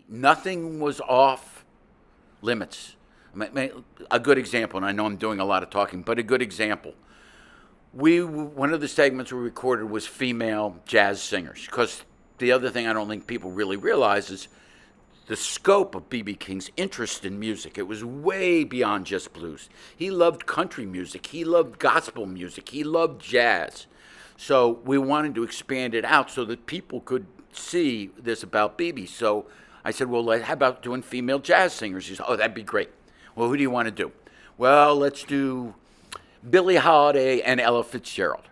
Nothing was off limits. A good example, and I know I'm doing a lot of talking, but a good example. One of the segments we recorded was female jazz singers, because the other thing I don't think people really realize is the scope of B.B. King's interest in music. It was way beyond just blues. He loved country music. He loved gospel music. He loved jazz. So we wanted to expand it out so that people could see this about B.B. So I said, well, how about doing female jazz singers? He said, oh, that'd be great. Well, who do you want to do? Well, let's do Billie Holiday and Ella Fitzgerald.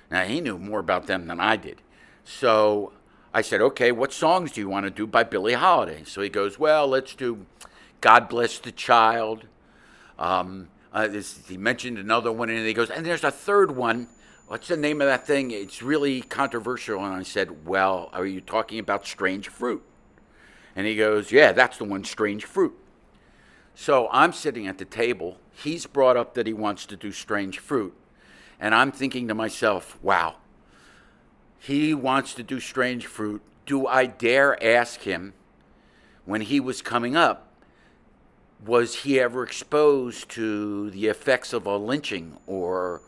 Now, he knew more about them than I did. So I said, okay, what songs do you want to do by Billie Holiday? So he goes, well, let's do God Bless the Child. He mentioned another one, and he goes, and there's a third one. What's the name of that thing? It's really controversial. And I said, well, are you talking about Strange Fruit? And he goes, yeah, that's the one, Strange Fruit. So I'm sitting at the table. He's brought up that he wants to do Strange Fruit. And I'm thinking to myself, wow, he wants to do Strange Fruit. Do I dare ask him, when he was coming up, was he ever exposed to the effects of a lynching or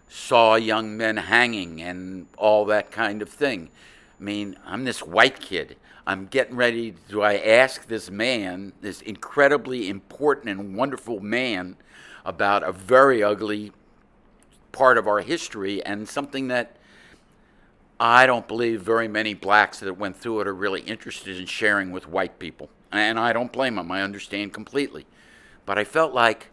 saw young men hanging and all that kind of thing? I mean, I'm this white kid. I'm getting ready. Do I ask this man, this incredibly important and wonderful man, about a very ugly part of our history and something that I don't believe very many blacks that went through it are really interested in sharing with white people. And I don't blame them. I understand completely. But I felt like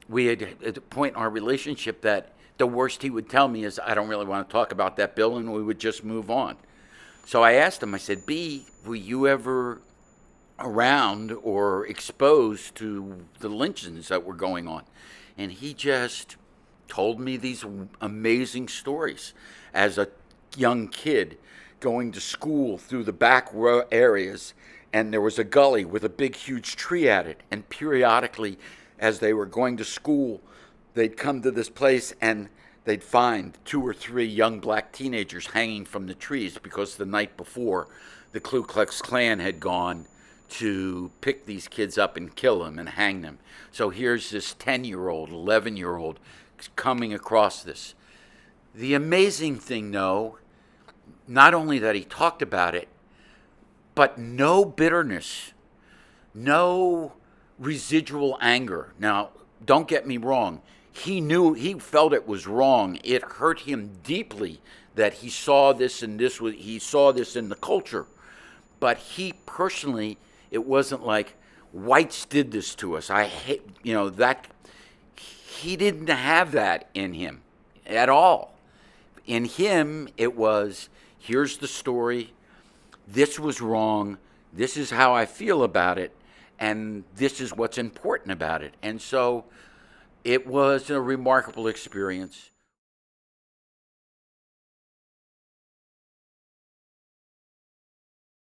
we had at a point in our relationship that the worst he would tell me is, I don't really want to talk about that, Bill, and we would just move on. So I asked him, I said, B, were you ever around or exposed to the lynchings that were going on? And he just told me these amazing stories as a young kid going to school through the back areas, and there was a gully with a big, huge tree at it. And periodically, as they were going to school, they'd come to this place and they'd find 2 or 3 young black teenagers hanging from the trees because the night before the Ku Klux Klan had gone to pick these kids up and kill them and hang them. So here's this 10-year-old, 11-year-old coming across this. The amazing thing, though, not only that he talked about it, but no bitterness, no residual anger. Now, don't get me wrong. He felt it was wrong. It hurt him deeply that he saw this and he saw this in the culture. But he personally, it wasn't like whites did this to us. I hate, that he didn't have that in him at all. In him, it was, here's the story. This was wrong. This is how I feel about it. And this is what's important about it. And so it was a remarkable experience.